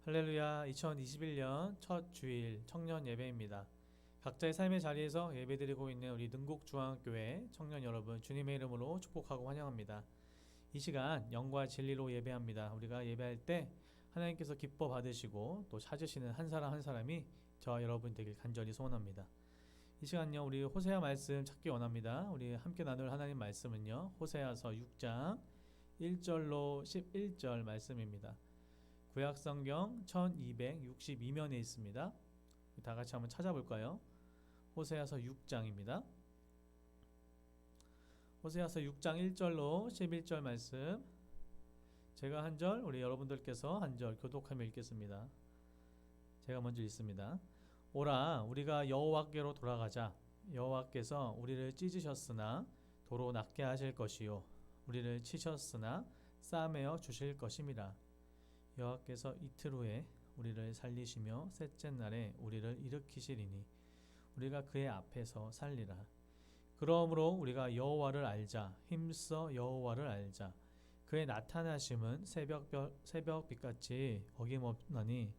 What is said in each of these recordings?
할렐루야. 2021년 첫 주일 청년 예배입니다. 각자의 삶의 자리에서 예배드리고 있는 우리 능곡중앙교회 청년 여러분, 주님의 이름으로 축복하고 환영합니다. 이 시간 영과 진리로 예배합니다. 우리가 예배할 때 하나님께서 기뻐 받으시고 또 찾으시는 한 사람 한 사람이 저와 여러분 되길 간절히 소원합니다. 이 시간요, 우리 호세아 말씀 찾기 원합니다. 우리 함께 나눌 하나님 말씀은요, 호세아서 6장 1절로 11절 말씀입니다. 구약성경 1262면에 있습니다. 다 같이 한번 찾아볼까요? 호세아서 6장입니다. 호세아서 6장 1절로 11절 말씀, 제가 한 절, 우리 여러분들께서 한 절 교독하며 읽겠습니다. 제가 먼저 읽습니다. 오라, 우리가 여호와께로 돌아가자. 여호와께서 우리를 찢으셨으나 도로 낫게 하실 것이요, 우리를 치셨으나 싸매어 주실 것임이라. 여호와께서 이틀 후에 우리를 살리시며 셋째 날에 우리를 일으키시리니 우리가 그의 앞에서 살리라. 그러므로 우리가 여호와를 알자. 힘써 여호와를 알자. 그의 나타나심은 새벽 빛같이 어김없나니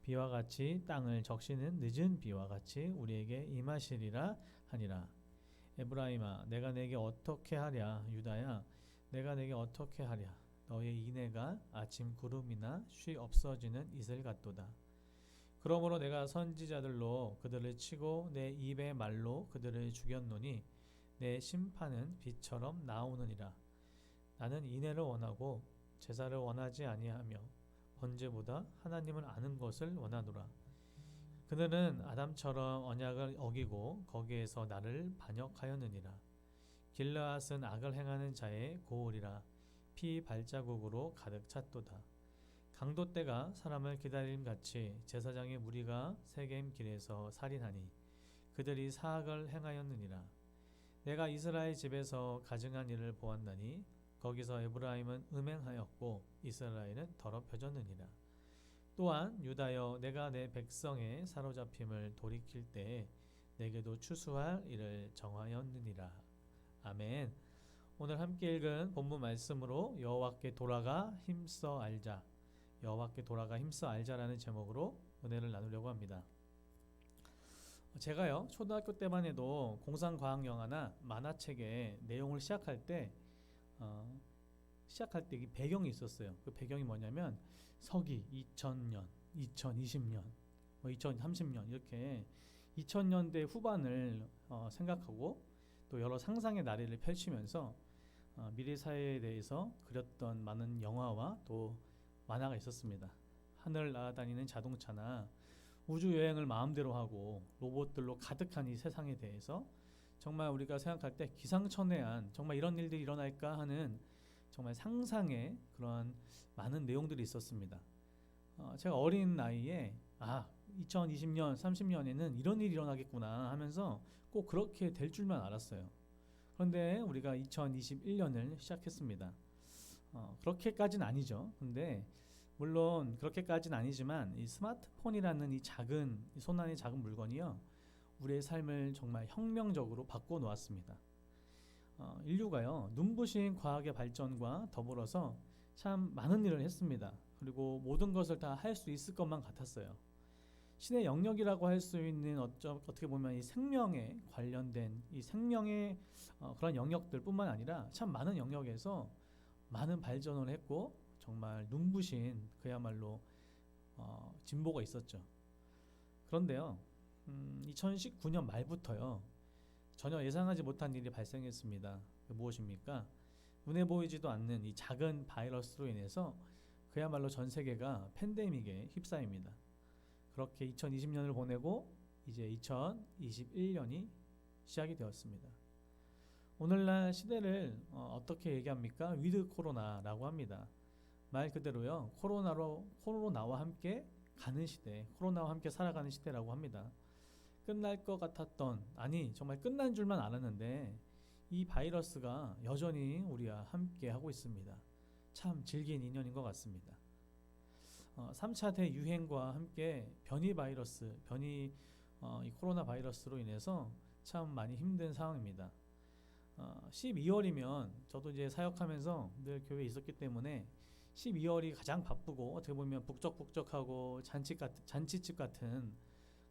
비와 같이 땅을 적시는 늦은 비와 같이 우리에게 임하시리라 하니라. 에브라임아, 내가 내게 어떻게 하랴. 유다야, 내가 내게 어떻게 하랴. 너의 인애가 아침 구름이나 쉬 없어지는 이슬 같도다. 그러므로 내가 선지자들로 그들을 치고 내 입의 말로 그들을 죽였노니 내 심판은 빛처럼 나오느니라. 나는 인애를 원하고 제사를 원하지 아니하며 번제보다 하나님을 아는 것을 원하노라. 그들은 아담처럼 언약을 어기고 거기에서 나를 반역하였느니라. 길르앗은 악을 행하는 자의 고울이라. 피 발자국으로 가득 찼도다. 강도 때가 사람을 기다림같이 제사장의 무리가 세겜 길에서 살인하니 그들이 사악을 행하였느니라. 내가 이스라엘 집에서 가증한 일을 보았나니 거기서 에브라임은 음행하였고 이스라엘은 더럽혀졌느니라. 또한 유다여, 내가 내 백성의 사로잡힘을 돌이킬 때에 내게도 추수할 일을 정하였느니라. 아멘. 오늘 함께 읽은 본문 말씀으로 여호와께 돌아가 힘써 알자, 여호와께 돌아가 힘써 알자라는 제목으로 은혜를 나누려고 합니다. 제가요, 초등학교 때만 해도 공상과학 영화나 만화책의 내용을 시작할 때 이 배경이 있었어요. 그 배경이 뭐냐면 서기 2000년, 2020년, 2030년 이렇게 2000년대 후반을 생각하고 또 여러 상상의 나래를 펼치면서 미래 사회에 대해서 그렸던 많은 영화와 또 만화가 있었습니다. 하늘 날아다니는 자동차나 우주 여행을 마음대로 하고 로봇들로 가득한 이 세상에 대해서 정말 우리가 생각할 때 기상천외한, 정말 이런 일들이 일어날까 하는 정말 상상의 그런 많은 내용들이 있었습니다. 제가 어린 나이에 2020년, 30년에는 이런 일이 일어나겠구나 하면서 꼭 그렇게 될 줄만 알았어요. 그런데 우리가 2021년을 시작했습니다. 그렇게까지는 아니죠. 근데 물론 그렇게까지는 아니지만 이 스마트폰이라는 이 손안의 작은 물건이요, 우리의 삶을 정말 혁명적으로 바꿔 놓았습니다. 인류가요, 눈부신 과학의 발전과 더불어서 참 많은 일을 했습니다. 그리고 모든 것을 다 할 수 있을 것만 같았어요. 신의 영역이라고 할 수 있는 어떻게 보면 이 생명에 관련된 이 생명의 그런 영역들 뿐만 아니라 참 많은 영역에서 많은 발전을 했고 정말 눈부신 그야말로 진보가 있었죠. 그런데요, 2019년 말부터요, 전혀 예상하지 못한 일이 발생했습니다. 무엇입니까? 눈에 보이지도 않는 이 작은 바이러스로 인해서 그야말로 전 세계가 팬데믹에 휩싸입니다. 그렇게 2020년을 보내고 이제 2021년이 시작이 되었습니다. 오늘날 시대를 어떻게 얘기합니까? 위드 코로나라고 합니다. 말 그대로요, 코로나와 함께 가는 시대, 코로나와 함께 살아가는 시대라고 합니다. 끝날 것 같았던, 정말 끝난 줄만 알았는데 이 바이러스가 여전히 우리와 함께 하고 있습니다. 참 질긴 인연인 것 같습니다. 3차 대유행과 함께 이 코로나 바이러스로 인해서 참 많이 힘든 상황입니다. 12월이면 저도 이제 사역하면서 늘 교회에 있었기 때문에 12월이 가장 바쁘고 어떻게 보면 북적북적하고 잔치집 같은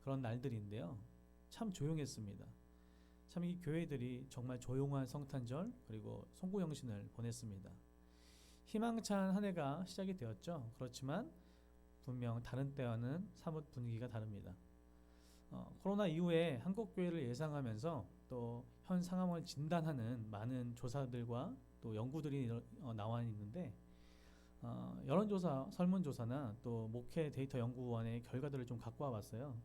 그런 날들인데요. 참 조용했습니다. 참 이 교회들이 정말 조용한 성탄절 그리고 송구영신을 보냈습니다. 희망찬 한 해가 시작이 되었죠. 그렇지만 분명 다른 때와는 사뭇 분위기가 다릅니다. 코로나 이후에 한국 교회를 예상하면서 또 현 상황을 진단하는 많은 조사들과 또 연구들이 나와 있는데 여론조사, 설문조사나 또 목회 데이터 연구원의 결과들을 좀 갖고 와봤어요.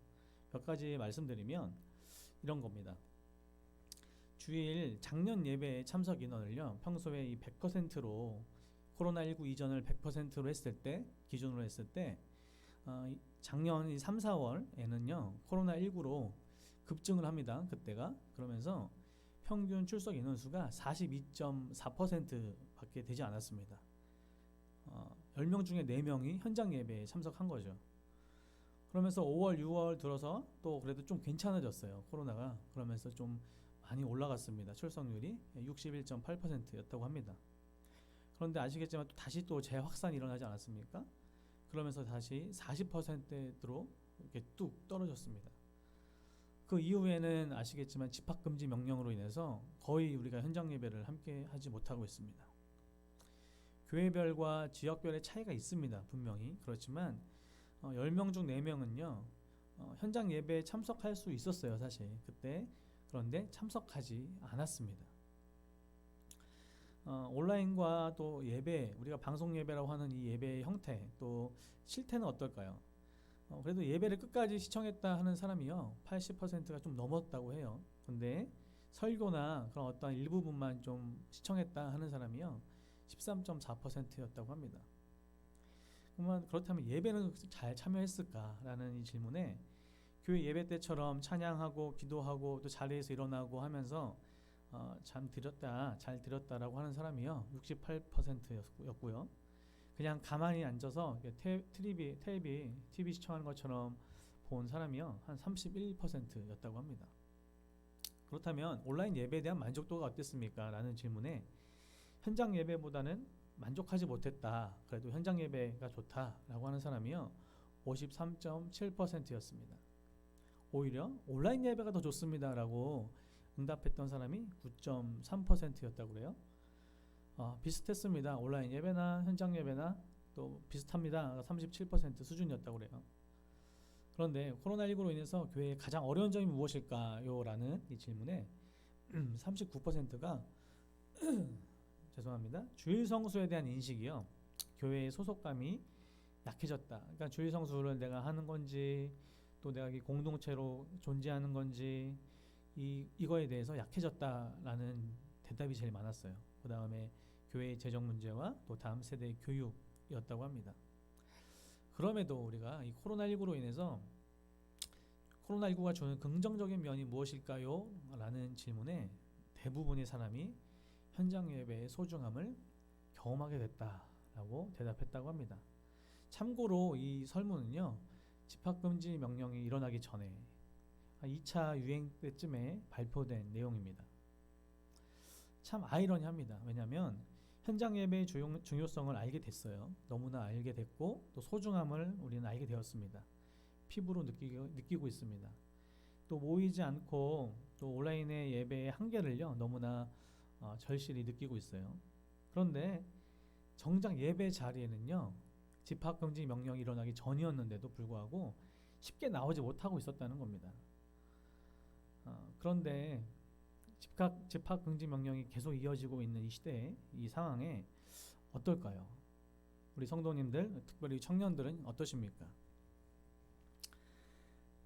몇 가지 말씀드리면 이런 겁니다. 주일 작년 예배 참석 인원을요, 평소에 이 100%로 코로나19 이전을 100%로 했을 때, 기준으로 했을 때 작년 3, 4월에는요 코로나19로 급증을 합니다. 그때가. 그러면서 평균 출석 인원수가 42.4% 밖에 되지 않았습니다. 10명 중에 4명이 현장 예배에 참석한 거죠. 그러면서 5월, 6월 들어서 또 그래도 좀 괜찮아졌어요. 코로나가. 그러면서 좀 많이 올라갔습니다. 출석률이 61.8%였다고 합니다. 그런데 아시겠지만 또 다시 또 재확산이 일어나지 않았습니까? 그러면서 다시 40%대로 이렇게 뚝 떨어졌습니다. 그 이후에는 아시겠지만 집합금지 명령으로 인해서 거의 우리가 현장 예배를 함께 하지 못하고 있습니다. 교회별과 지역별의 차이가 있습니다. 분명히. 그렇지만 10명 중 4명은요 현장 예배에 참석할 수 있었어요. 사실 그때. 그런데 참석하지 않았습니다. 온라인과 또 예배, 우리가 방송 예배라고 하는 이 예배의 형태, 또 실태는 어떨까요? 그래도 예배를 끝까지 시청했다 하는 사람이요 80%가 좀 넘었다고 해요. 근데 설교나 그런 어떤 일부분만 좀 시청했다 하는 사람이요 13.4%였다고 합니다. 그렇다면 예배는 잘참여했을까 라는 이 질문에 교회 예배 때처럼 찬양하고 기도하고 또 자리에서 일어나고 하면서 잘 드렸다라고 하는 사람이요 68%였고요. 그냥 가만히 앉아서 TV 시청하는 것처럼 본 사람이요 한 31%였다고 합니다. 그렇다면 온라인 예배에 대한 만족도가 어땠습니까? 라는 질문에 현장 예배보다는 만족하지 못했다, 그래도 현장 예배가 좋다라고 하는 사람이요 53.7%였습니다. 오히려 온라인 예배가 더 좋습니다 라고 응답했던 사람이 9.3%였다고 그래요. 비슷했습니다. 온라인 예배나 현장 예배나 또 비슷합니다. 37% 수준이었다고 그래요. 그런데 코로나19로 인해서 교회의 가장 어려운 점이 무엇일까요? 라는 이 질문에 39%가 죄송합니다. 주일 성수에 대한 인식이요. 교회의 소속감이 약해졌다. 그러니까 주일 성수를 내가 하는 건지 또 내가 이 공동체로 존재하는 건지 이거에 대해서 약해졌다라는 대답이 제일 많았어요. 그 다음에 교회의 재정 문제와 또 다음 세대의 교육이었다고 합니다. 그럼에도 우리가 이 코로나19로 인해서 코로나19가 주는 긍정적인 면이 무엇일까요? 라는 질문에 대부분의 사람이 현장 예배의 소중함을 경험하게 됐다라고 대답했다고 합니다. 참고로 이 설문은요 집합금지 명령이 일어나기 전에 2차 유행 때쯤에 발표된 내용입니다. 참 아이러니합니다. 왜냐하면 현장 예배의 중요성을 알게 됐어요. 너무나 알게 됐고 또 소중함을 우리는 알게 되었습니다. 피부로 느끼고 있습니다. 또 모이지 않고 또 온라인의 예배의 한계를요 너무나 절실히 느끼고 있어요. 그런데 정작 예배 자리에는요 집합금지 명령이 일어나기 전이었는데도 불구하고 쉽게 나오지 못하고 있었다는 겁니다. 그런데 집합금지 명령이 계속 이어지고 있는 이 시대에, 이 상황에 어떨까요? 우리 성도님들, 특별히 청년들은 어떠십니까?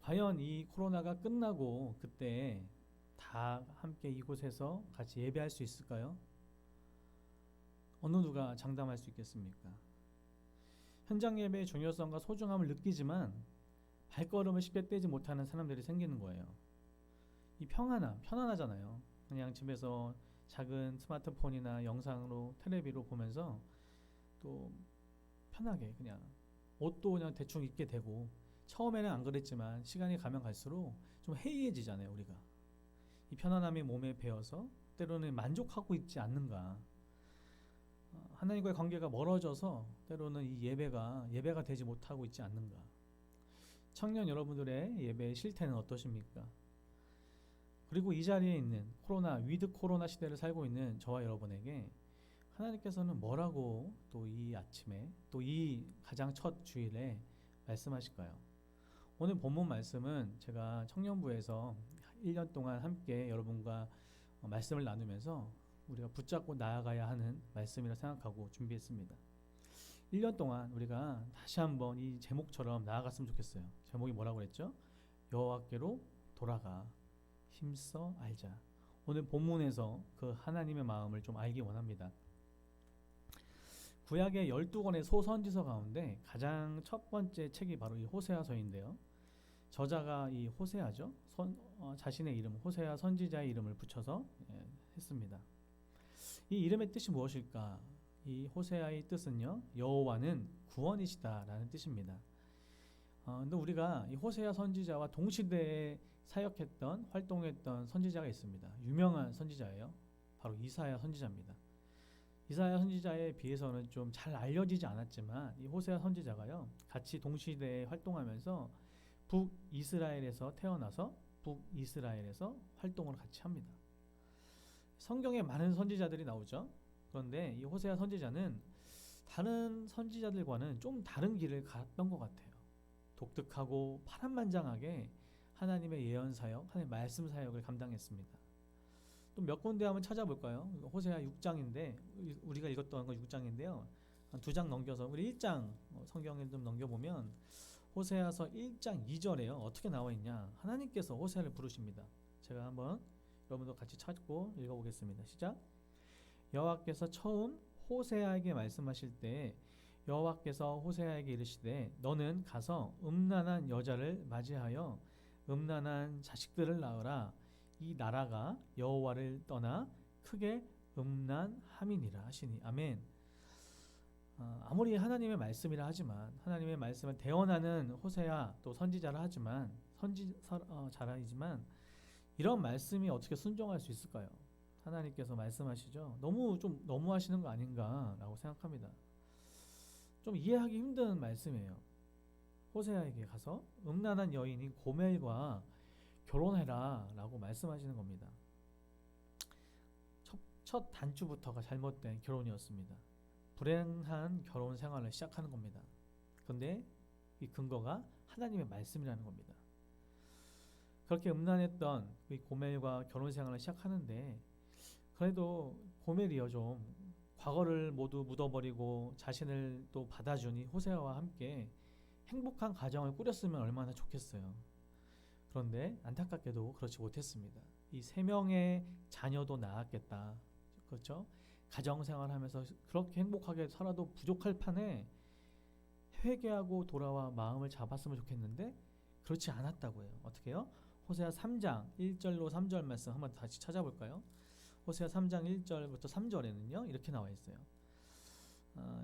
과연 이 코로나가 끝나고 그때 다 함께 이곳에서 같이 예배할 수 있을까요? 어느 누가 장담할 수 있겠습니까? 현장 예배의 중요성과 소중함을 느끼지만 발걸음을 쉽게 떼지 못하는 사람들이 생기는 거예요. 이 편안하잖아요. 그냥 집에서 작은 스마트폰이나 영상으로 텔레비로 보면서 또 편하게 그냥 옷도 그냥 대충 입게 되고, 처음에는 안 그랬지만 시간이 가면 갈수록 좀 해이해지잖아요. 우리가 이 편안함이 몸에 배어서 때로는 만족하고 있지 않는가 하나님과의 관계가 멀어져서 때로는 이 예배가 되지 못하고 있지 않는가. 청년 여러분들의 예배의 실태는 어떠십니까? 그리고 이 자리에 있는 위드 코로나 시대를 살고 있는 저와 여러분에게 하나님께서는 뭐라고 또 이 아침에 또 이 가장 첫 주일에 말씀하실까요? 오늘 본문 말씀은 제가 청년부에서 1년 동안 함께 여러분과 말씀을 나누면서 우리가 붙잡고 나아가야 하는 말씀이라 생각하고 준비했습니다. 1년 동안 우리가 다시 한번 이 제목처럼 나아갔으면 좋겠어요. 제목이 뭐라고 그랬죠? 여호와께로 돌아가 힘써 알자. 오늘 본문에서 그 하나님의 마음을 좀 알기 원합니다. 구약의 12권의 소선지서 가운데 가장 첫 번째 책이 바로 이 호세아서인데요. 저자가 이 호세아죠. 자신의 이름 호세아 선지자의 이름을 붙여서 했습니다. 이 이름의 뜻이 무엇일까? 이 호세아의 뜻은요, 여호와는 구원이시다라는 뜻입니다. 근데 우리가 이 호세아 선지자와 동시대에 사역했던 활동했던 선지자가 있습니다. 유명한 선지자예요. 바로 이사야 선지자입니다. 이사야 선지자에 비해서는 좀 잘 알려지지 않았지만 이 호세아 선지자가요, 같이 동시대에 활동하면서 북이스라엘에서 태어나서 북이스라엘에서 활동을 같이 합니다. 성경에 많은 선지자들이 나오죠. 그런데 이 호세아 선지자는 다른 선지자들과는 좀 다른 길을 갔던 것 같아요. 독특하고 파란만장하게 하나님의 예언 사역, 하나님의 말씀 사역을 감당했습니다. 또 몇 군데 한번 찾아볼까요? 호세아 6장인데 우리가 읽었던 거 6장인데요. 한 2장 넘겨서 우리 1장 성경을 좀 넘겨보면 호세아서 1장 2절에요. 어떻게 나와 있냐? 하나님께서 호세아를 부르십니다. 제가 한번 여러분도 같이 찾고 읽어보겠습니다. 시작. 여호와께서 처음 호세아에게 말씀하실 때 여호와께서 호세아에게 이르시되 너는 가서 음란한 여자를 맞이하여 음란한 자식들을 낳으라. 이 나라가 여호와를 떠나 크게 음란함이니라 하시니. 아멘. 아무리 하나님의 말씀이라 하지만 하나님의 말씀을 대언하는 호세아 또 선지자라 하지만 자라이지만 이런 말씀이 어떻게 순종할 수 있을까요? 하나님께서 말씀하시죠. 너무 하시는 거 아닌가라고 생각합니다. 좀 이해하기 힘든 말씀이에요. 호세아에게 가서 음란한 여인인 고멜과 결혼해라 라고 말씀하시는 겁니다. 첫 단추부터가 잘못된 결혼이었습니다. 불행한 결혼 생활을 시작하는 겁니다. 그런데 이 근거가 하나님의 말씀이라는 겁니다. 그렇게 음란했던 이 고멜과 결혼 생활을 시작하는데 그래도 고멜이요 좀 과거를 모두 묻어버리고 자신을 또 받아주니 호세아와 함께 행복한 가정을 꾸렸으면 얼마나 좋겠어요. 그런데 안타깝게도 그렇지 못했습니다. 이 3명의 자녀도 낳았겠다. 그렇죠? 가정생활하면서 그렇게 행복하게 살아도 부족할 판에 회개하고 돌아와 마음을 잡았으면 좋겠는데 그렇지 않았다고 해요. 어떻게 해요? 호세아 3장 1절로 3절 말씀 한번 다시 찾아볼까요? 호세아 3장 1절부터 3절에는요 이렇게 나와 있어요.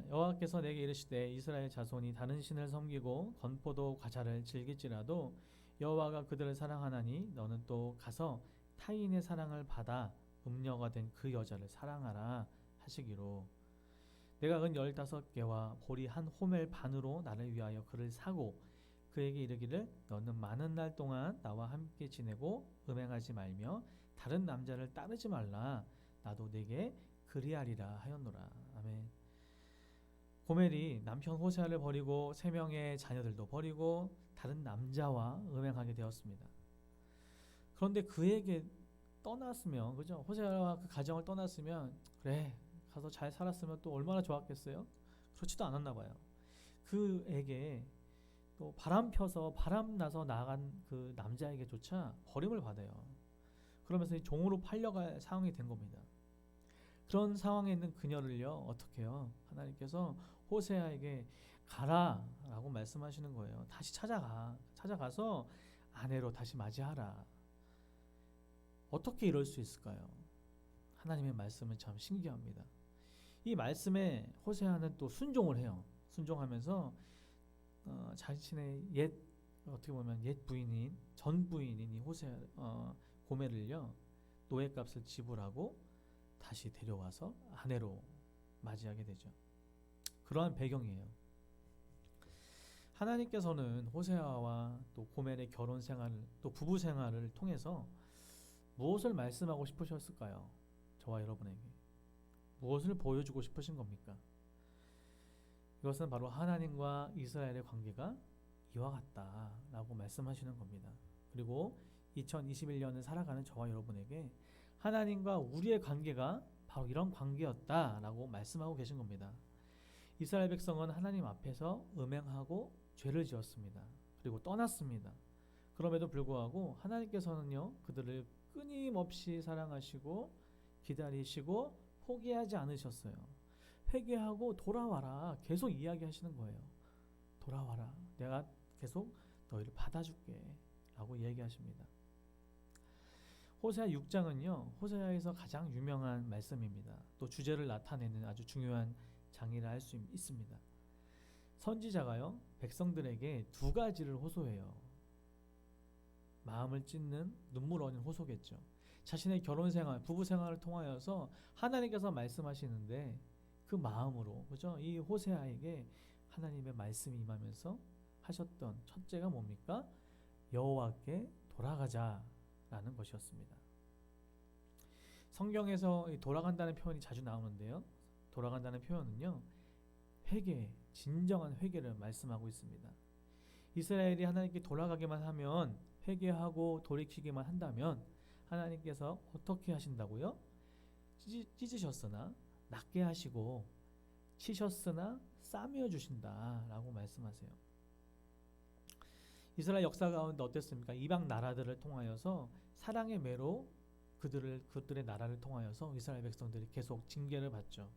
여호와께서 내게 이르시되 이스라엘 자손이 다른 신을 섬기고 건포도 과자를 즐길지라도 여호와가 그들을 사랑하나니 너는 또 가서 타인의 사랑을 받아 음녀가 된 그 여자를 사랑하라 하시기로 내가 은 15개와 보리 한 호멜 반으로 나를 위하여 그를 사고 그에게 이르기를 너는 많은 날 동안 나와 함께 지내고 음행하지 말며 다른 남자를 따르지 말라 나도 네게 그리하리라 하였노라. 아멘. 고멜이 남편 호세아를 버리고 3명의 자녀들도 버리고 다른 남자와 음행하게 되었습니다. 그런데 그에게 떠났으면, 그죠? 호세아와 그 가정을 떠났으면 그래 가서 잘 살았으면 또 얼마나 좋았겠어요? 그렇지도 않았나 봐요. 그에게 또 바람 펴서 바람 나서 나간 그 남자에게조차 버림을 받아요. 그러면서 종으로 팔려갈 상황이 된 겁니다. 그런 상황에 있는 그녀를요 어떻게 해요? 하나님께서 호세아에게 가라 라고 말씀하시는 거예요. 다시 찾아가서 아내로 다시 맞이하라. 어떻게 이럴 수 있을까요? 하나님의 말씀은 참 신기합니다. 이 말씀에 호세아는 또 순종을 해요. 순종하면서 자신의 어떻게 보면 옛 부인인 전 부인인 이 고멜을요 노예값을 지불하고 다시 데려와서 아내로 맞이하게 되죠. 그러한 배경이에요. 하나님께서는 호세아와 또 고멜의 결혼 생활, 또 부부 생활을 통해서 무엇을 말씀하고 싶으셨을까요? 저와 여러분에게 무엇을 보여주고 싶으신 겁니까? 이것은 바로 하나님과 이스라엘의 관계가 이와 같다라고 말씀하시는 겁니다. 그리고 2021년을 살아가는 저와 여러분에게 하나님과 우리의 관계가 바로 이런 관계였다라고 말씀하고 계신 겁니다. 이스라엘 백성은 하나님 앞에서 음행하고 죄를 지었습니다. 그리고 떠났습니다. 그럼에도 불구하고 하나님께서는요, 그들을 끊임없이 사랑하시고 기다리시고 포기하지 않으셨어요. 회개하고 돌아와라 계속 이야기하시는 거예요. 돌아와라, 내가 계속 너희를 받아줄게 라고 이야기하십니다. 호세아 6장은요, 호세아에서 가장 유명한 말씀입니다. 또 주제를 나타내는 아주 중요한 장이라 할 수 있습니다. 선지자가요, 백성들에게 두 가지를 호소해요. 마음을 찢는 눈물 어린 호소겠죠. 자신의 결혼 생활, 부부 생활을 통하여서 하나님께서 말씀하시는데 그 마음으로, 그죠? 이 호세아에게 하나님의 말씀이 임하면서 하셨던 첫째가 뭡니까? 여호와께 돌아가자라는 것이었습니다. 성경에서 돌아간다는 표현이 자주 나오는데요. 돌아간다는 표현은요, 회개, 진정한 회개를 말씀하고 있습니다. 이스라엘이 하나님께 돌아가기만 하면, 회개하고 돌이키기만 한다면 하나님께서 어떻게 하신다고요? 찢으셨으나 낫게 하시고 치셨으나 싸매어 주신다라고 말씀하세요. 이스라엘 역사 가운데 어땠습니까? 이방 나라들을 통하여서 사랑의 매로 그들의 나라를 통하여서 이스라엘 백성들이 계속 징계를 받죠.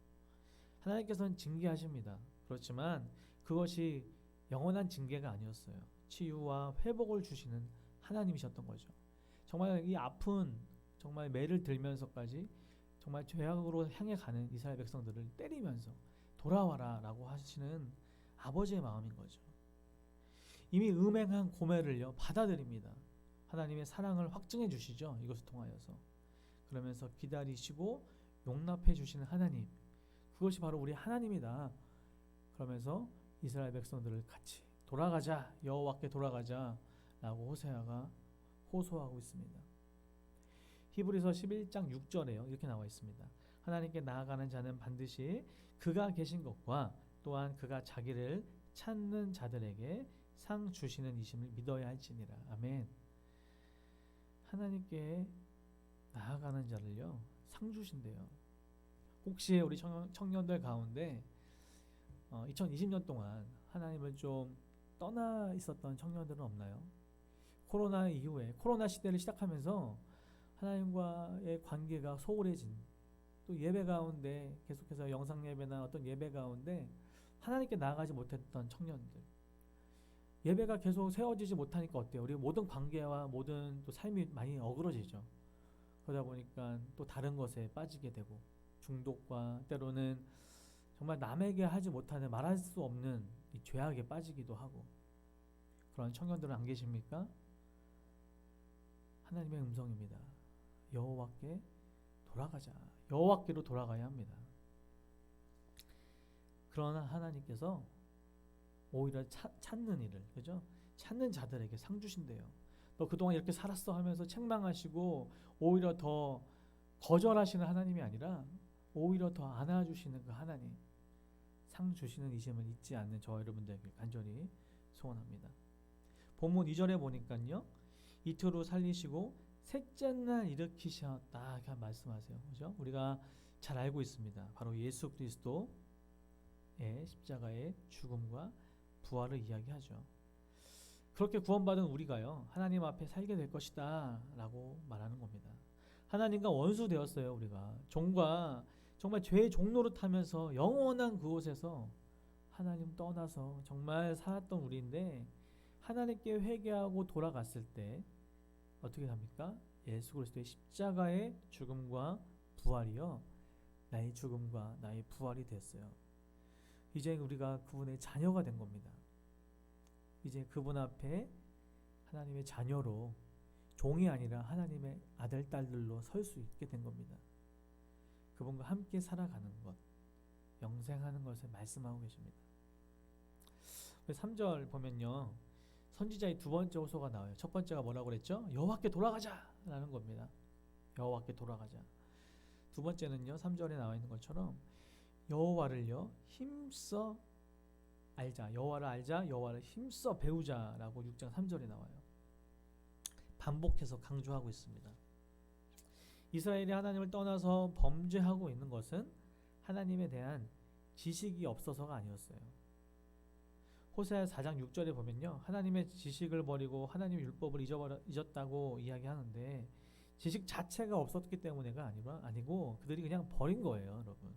하나님께서는 징계하십니다. 그렇지만 그것이 영원한 징계가 아니었어요. 치유와 회복을 주시는 하나님이셨던 거죠. 정말 이 아픈, 정말 매를 들면서까지 정말 죄악으로 향해 가는 이스라엘 백성들을 때리면서 돌아와라 라고 하시는 아버지의 마음인 거죠. 이미 음행한 고멜을요, 받아들입니다. 하나님의 사랑을 확증해 주시죠. 이것을 통하여서. 그러면서 기다리시고 용납해 주시는 하나님, 그것이 바로 우리 하나님이다. 그러면서 이스라엘 백성들을 같이 돌아가자, 여호와께 돌아가자 라고 호세아가 호소하고 있습니다. 히브리서 11장 6절에요, 이렇게 나와 있습니다. 하나님께 나아가는 자는 반드시 그가 계신 것과 또한 그가 자기를 찾는 자들에게 상 주시는 이심을 믿어야 할지니라. 아멘. 하나님께 나아가는 자를요, 상 주신대요. 혹시 우리 청년들 가운데 2020년 동안 하나님을 좀 떠나 있었던 청년들은 없나요? 코로나 이후에, 코로나 시대를 시작하면서 하나님과의 관계가 소홀해진, 또 예배 가운데 계속해서 영상 예배나 어떤 예배 가운데 하나님께 나아가지 못했던 청년들, 예배가 계속 세워지지 못하니까 어때요? 우리 모든 관계와 모든 또 삶이 많이 어그러지죠. 그러다 보니까 또 다른 것에 빠지게 되고, 중독과 때로는 정말 남에게 하지 못하는, 말할 수 없는 이 죄악에 빠지기도 하고, 그런 청년들은 안 계십니까? 하나님의 음성입니다. 여호와께 돌아가자. 여호와께로 돌아가야 합니다. 그러나 하나님께서 오히려 찾는 일을, 그죠? 찾는 자들에게 상 주신대요. 너 그동안 이렇게 살았어 하면서 책망하시고 오히려 더 거절하시는 하나님이 아니라 오히려 더 안아주시는 그 하나님, 상 주시는 이심을 잊지 않는 저와 여러분들에게 간절히 소원합니다. 본문 2절에 보니까요, 이틀 후 살리시고 셋째 날 일으키셨다 이렇게 말씀하세요. 그죠? 우리가 잘 알고 있습니다. 바로 예수 그리스도의 십자가의 죽음과 부활을 이야기하죠. 그렇게 구원받은 우리가요, 하나님 앞에 살게 될 것이다 라고 말하는 겁니다. 하나님과 원수 되었어요. 우리가 종과 정말 죄의 종로를 타면서 영원한 그곳에서 하나님 떠나서 정말 살았던 우리인데, 하나님께 회개하고 돌아갔을 때 어떻게 합니까? 예수 그리스도의 십자가의 죽음과 부활이요, 나의 죽음과 나의 부활이 됐어요. 이제 우리가 그분의 자녀가 된 겁니다. 이제 그분 앞에 하나님의 자녀로, 종이 아니라 하나님의 아들, 딸들로 설 수 있게 된 겁니다. 그분과 함께 살아가는 것, 명생하는 것을 말씀하고 계십니다. 3절 보면요, 선지자의 두 번째 호소가 나와요. 첫 번째가 뭐라고 그랬죠? 여호와께 돌아가자 라는 겁니다. 여호와께 돌아가자. 두 번째는요, 3절에 나와 있는 것처럼 여호와를요 힘써 알자, 여호와를 알자, 여호와를 힘써 배우자라고 6장 3절에 나와요. 반복해서 강조하고 있습니다. 이스라엘이 하나님을 떠나서 범죄하고 있는 것은 하나님에 대한 지식이 없어서가 아니었어요. 호세아 4장 6절에 보면요, 하나님의 지식을 버리고 하나님의 율법을 잊었다고 이야기하는데, 지식 자체가 없었기 때문에가 아니고 그들이 그냥 버린 거예요, 여러분.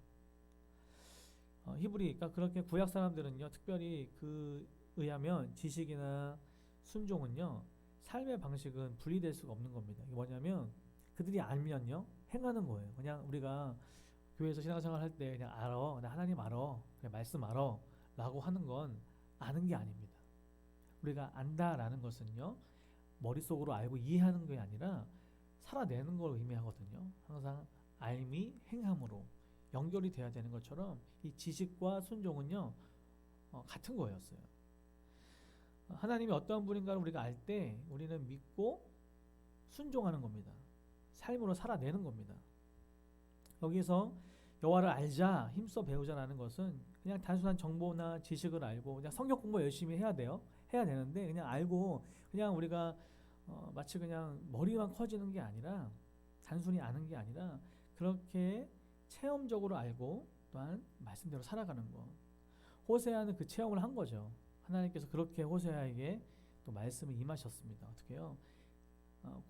히브리, 그러니까 그렇게 구약 사람들은요, 특별히 그 의하면 지식이나 순종은요, 삶의 방식은 분리될 수가 없는 겁니다. 이게 뭐냐면 그들이 알면요 행하는 거예요. 그냥 우리가 교회에서 신앙생활 할 때 그냥 알아, 나 하나님 알아, 그냥 말씀 알아 라고 하는 건 아는 게 아닙니다. 우리가 안다라는 것은요, 머릿속으로 알고 이해하는 게 아니라 살아내는 걸 의미하거든요. 항상 알미 행함으로 연결이 돼야 되는 것처럼 이 지식과 순종은요 같은 거였어요. 하나님이 어떠한 분인가를 우리가 알 때 우리는 믿고 순종하는 겁니다. 삶으로 살아내는 겁니다. 여기서 여호와를 알자, 힘써 배우자라는 것은 그냥 단순한 정보나 지식을 알고 그냥 성경 공부 열심히 해야 돼요. 해야 되는데 그냥 알고 그냥 우리가 마치 그냥 머리만 커지는 게 아니라, 단순히 아는 게 아니라 그렇게 체험적으로 알고 또한 말씀대로 살아가는 것. 호세아는 그 체험을 한 거죠. 하나님께서 그렇게 호세아에게 또 말씀을 임하셨습니다. 어떻게 해요?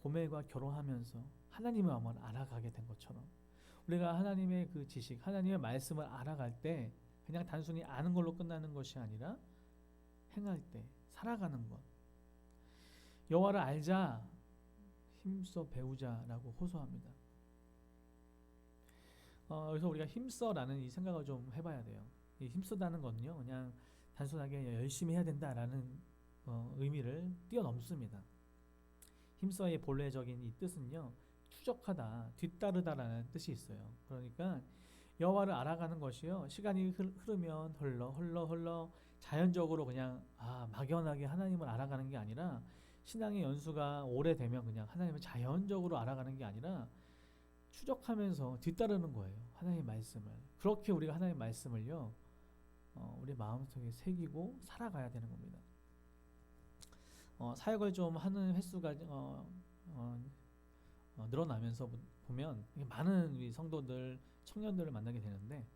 고멜과 결혼하면서 하나님의 마음을 알아가게 된 것처럼 우리가 하나님의 그 지식, 하나님의 말씀을 알아갈 때 그냥 단순히 아는 걸로 끝나는 것이 아니라 행할 때 살아가는 것. 여호와를 알자, 힘써 배우자라고 호소합니다. 그래서 우리가 힘써라는 이 생각을 좀 해봐야 돼요. 이 힘쓰다는 건요, 그냥 단순하게 열심히 해야 된다라는 의미를 뛰어넘습니다. 힘써의 본래적인 이 뜻은요, 추적하다, 뒤따르다라는 뜻이 있어요. 그러니까 여호와를 알아가는 것이요, 시간이 흐르면 흘러 자연적으로 그냥 막연하게 하나님을 알아가는 게 아니라, 신앙의 연수가 오래되면 그냥 하나님을 자연적으로 알아가는 게 아니라 추적하면서 뒤따르는 거예요. 하나님의 말씀을. 그렇게 우리가 하나님의 말씀을요 우리 마음속에 새기고 살아가야 되는 겁니다. 사역을 좀 하는 횟수가 늘어나면서 보면 많은 우리 성도들, 청년들을 만나게 되는데,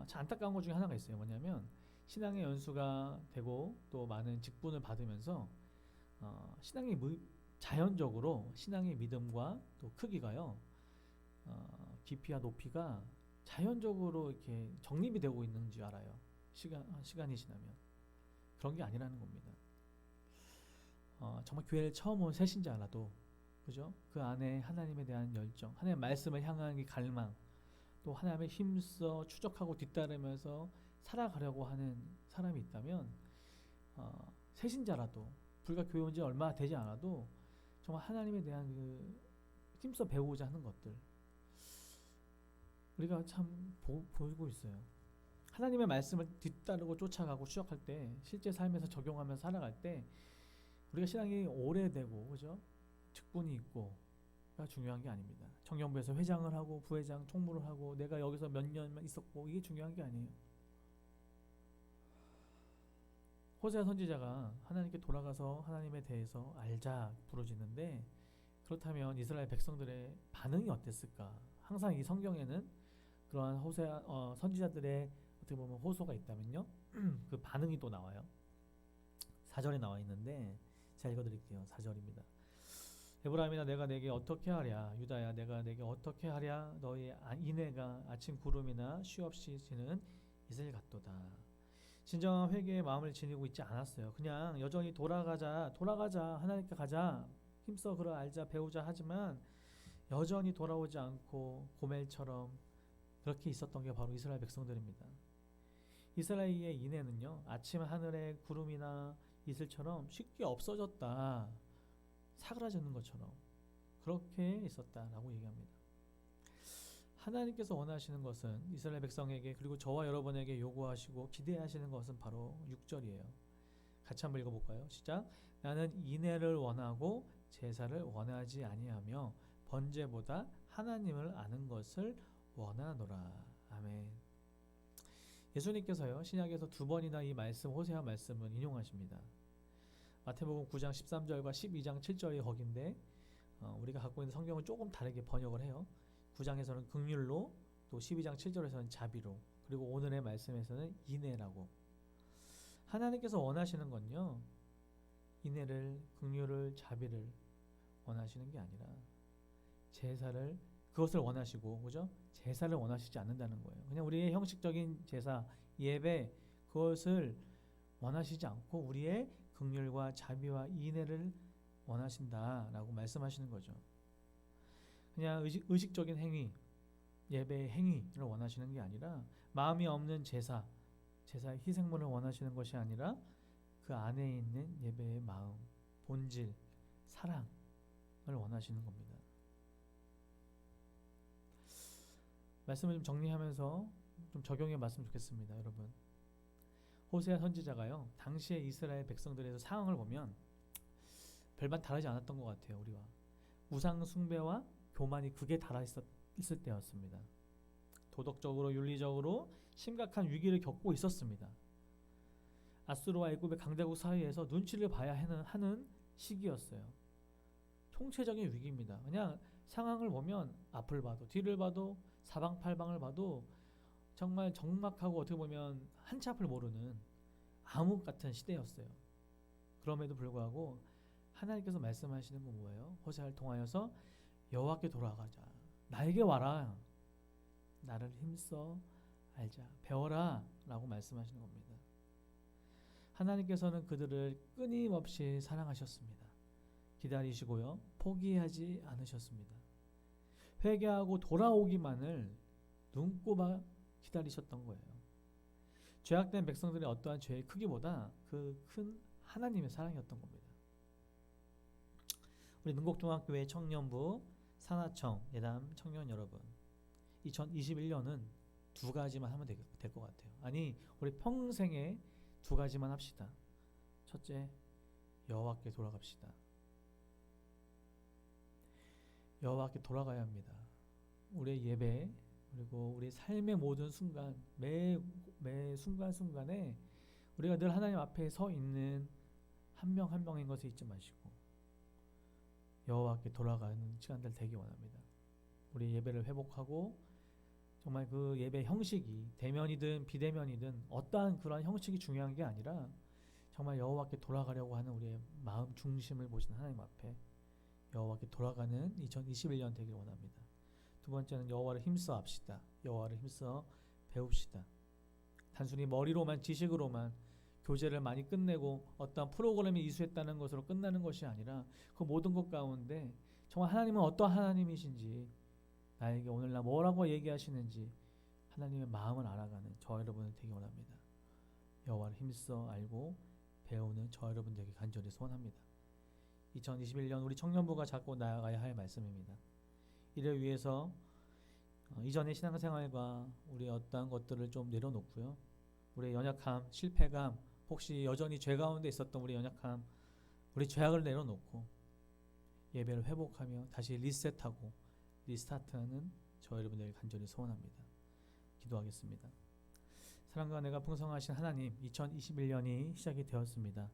참 안타까운 것 중에 하나가 있어요. 뭐냐면 신앙의 연수가 되고 또 많은 직분을 받으면서 자연적으로 신앙의 믿음과 또 크기가요, 깊이와 높이가 자연적으로 이렇게 정립이 되고 있는 줄 알아요. 시간이 지나면. 그런 게 아니라는 겁니다. 정말 교회를 처음 온 새신자라도, 그죠? 그 안에 하나님에 대한 열정, 하나님의 말씀을 향한 이 갈망, 또 하나님의 힘써 추적하고 뒤따르면서 살아가려고 하는 사람이 있다면, 새신자라도, 불과 교회 온 지 얼마 되지 않아도 정말 하나님에 대한 그 힘써 배우고자 하는 것들, 우리가 참 보이고 있어요. 하나님의 말씀을 뒤따르고 쫓아가고 추적할 때, 실제 삶에서 적용하면서 살아갈 때 우리가 신앙이 오래되고, 그죠? 직분이 있고가 중요한 게 아닙니다. 청년부에서 회장을 하고 부회장, 총무를 하고 내가 여기서 몇 년만 있었고, 이게 중요한 게 아니에요. 호세아 선지자가 하나님께 돌아가서 하나님에 대해서 알자 부르짖는데, 그렇다면 이스라엘 백성들의 반응이 어땠을까? 항상 이 성경에는 그러한 호세아 선지자들의 어떻게 보면 호소가 있다면요, 그 반응이 또 나와요. 4절에 나와 있는데 제가 읽어드릴게요. 4절입니다. 에브라임이나 내가 내게 어떻게 하랴, 유다야 내가 내게 어떻게 하랴, 너희 인애가 아침 구름이나 쉬없이 지는 이슬 같도다. 진정한 회개의 마음을 지니고 있지 않았어요. 그냥 여전히 돌아가자 하나님께 가자, 힘써 그러 알자 배우자 하지만 여전히 돌아오지 않고 고멜처럼 그렇게 있었던 게 바로 이스라엘 백성들입니다. 이스라엘의 인애는요, 아침 하늘의 구름이나 이슬처럼 쉽게 없어졌다, 사그라지는 것처럼 그렇게 있었다라고 얘기합니다. 하나님께서 원하시는 것은 이스라엘 백성에게 그리고 저와 여러분에게 요구하시고 기대하시는 것은 바로 6절이에요. 같이 한번 읽어볼까요? 시작. 나는 인애를 원하고 제사를 원하지 아니하며 번제보다 하나님을 아는 것을 원하노라. 아멘. 예수님께서요 신약에서 두 번이나 이 말씀 호세아 말씀을 인용하십니다. 마태복음 9장 13절과 12장 7절이 거긴데 우리가 갖고 있는 성경을 조금 다르게 번역을 해요. 9장에서는 긍휼로, 또 12장 7절에서는 자비로, 그리고 오늘의 말씀에서는 인애라고. 하나님께서 원하시는 건요 인애를, 긍휼을, 자비를 원하시는 게 아니라 제사를, 그것을 원하시고, 그죠? 제사를 원하시지 않는다는 거예요. 그냥 우리의 형식적인 제사, 예배, 그것을 원하시지 않고 우리의 긍휼과 자비와 인애를 원하신다라고 말씀하시는 거죠. 그냥 의식적인 행위, 예배의 행위를 원하시는 게 아니라 마음이 없는 제사의 희생물을 원하시는 것이 아니라 그 안에 있는 예배의 마음, 본질, 사랑을 원하시는 겁니다. 말씀을 좀 정리하면서 좀 적용해 봤으면 좋겠습니다, 여러분. 호세아 선지자가요 당시의 이스라엘 백성들에서 상황을 보면 별반 다르지 않았던 것 같아요. 우리와 우상 숭배와 교만이 극에 달아 있을 때였습니다. 도덕적으로, 윤리적으로 심각한 위기를 겪고 있었습니다. 아수르와 애굽의 강대국 사이에서 눈치를 봐야 하는 시기였어요. 총체적인 위기입니다. 그냥 상황을 보면 앞을 봐도 뒤를 봐도 사방팔방을 봐도 정말 적막하고 어떻게 보면 한치 앞을 모르는 암흑 같은 시대였어요. 그럼에도 불구하고 하나님께서 말씀하시는 건 뭐예요? 호세아를 통하여서 여호와께 돌아가자. 나에게 와라. 나를 힘써 알자. 배워라. 라고 말씀하시는 겁니다. 하나님께서는 그들을 끊임없이 사랑하셨습니다. 기다리시고요. 포기하지 않으셨습니다. 회개하고 돌아오기만을 눈꼽아 기다리셨던 거예요. 죄악된 백성들의 어떠한 죄의 크기보다 그 큰 하나님의 사랑이었던 겁니다. 우리 능곡중학교회 청년부, 산하청, 예담 청년 여러분, 2021년은 두 가지만 하면 될 것 같아요. 아니, 우리 평생에 두 가지만 합시다. 첫째, 여호와께 돌아갑시다. 여호와께 돌아가야 합니다. 우리의 예배, 그리고 우리 삶의 모든 순간, 매 순간순간에 우리가 늘 하나님 앞에 서 있는 한 명 한 명인 것을 잊지 마시고 여호와께 돌아가는 시간들 되기 원합니다. 우리 예배를 회복하고 정말 그 예배 형식이 대면이든 비대면이든 어떠한 그런 형식이 중요한 게 아니라 정말 여호와께 돌아가려고 하는 우리의 마음 중심을 보시는 하나님 앞에 여호와께 돌아가는 2021년 되길 원합니다. 두 번째는 여호와를 힘써 합시다. 여호와를 힘써 배웁시다. 단순히 머리로만, 지식으로만 교제를 많이 끝내고 어떤 프로그램에 이수했다는 것으로 끝나는 것이 아니라 그 모든 것 가운데 정말 하나님은 어떠한 하나님이신지, 나에게 오늘날 뭐라고 얘기하시는지 하나님의 마음을 알아가는 저 여러분을 되기 원합니다. 여호와를 힘써 알고 배우는 저 여러분 되기 간절히 소원합니다. 2021년 우리 청년부가 잡고 나아가야 할 말씀입니다. 이를 위해서 이전의 신앙생활과 우리의 어떠한 것들을 좀 내려놓고요. 우리의 연약함, 실패감, 혹시 여전히 죄 가운데 있었던 우리의 연약함, 우리 죄악을 내려놓고 예배를 회복하며 다시 리셋하고 리스타트하는 저 여러분들에게 간절히 소원합니다. 기도하겠습니다. 사랑과 은혜가 풍성하신 하나님, 2021년이 시작이 되었습니다.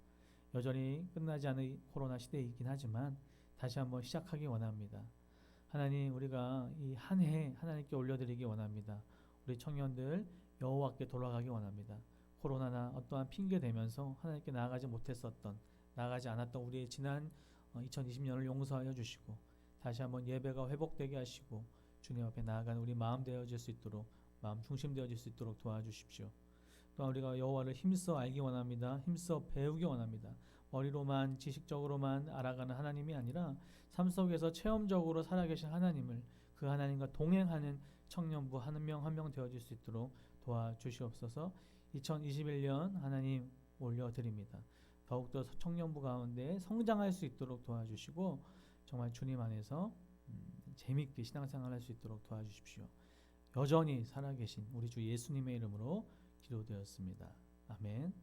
여전히 끝나지 않은 코로나 시대이긴 하지만 다시 한번 시작하기 원합니다. 하나님, 우리가 이 한 해 하나님께 올려드리기 원합니다. 우리 청년들 여호와께 돌아가기 원합니다. 코로나나 어떠한 핑계 대면서 하나님께 나아가지 못했었던, 나아가지 않았던 우리의 지난 2020년을 용서하여 주시고 다시 한번 예배가 회복되게 하시고 주님 앞에 나아가는 우리 마음 되어질 수 있도록, 마음 중심 되어질 수 있도록 도와주십시오. 또한 우리가 여호와를 힘써 알기 원합니다. 힘써 배우기 원합니다. 머리로만, 지식적으로만 알아가는 하나님이 아니라 삶 속에서 체험적으로 살아계신 하나님을, 그 하나님과 동행하는 청년부 한 명 한 명 되어질 수 있도록 도와주시옵소서. 2021년 하나님 올려드립니다. 더욱더 청년부 가운데 성장할 수 있도록 도와주시고 정말 주님 안에서 재미있게 신앙생활할 수 있도록 도와주십시오. 여전히 살아계신 우리 주 예수님의 이름으로 기도되었습니다. 아멘.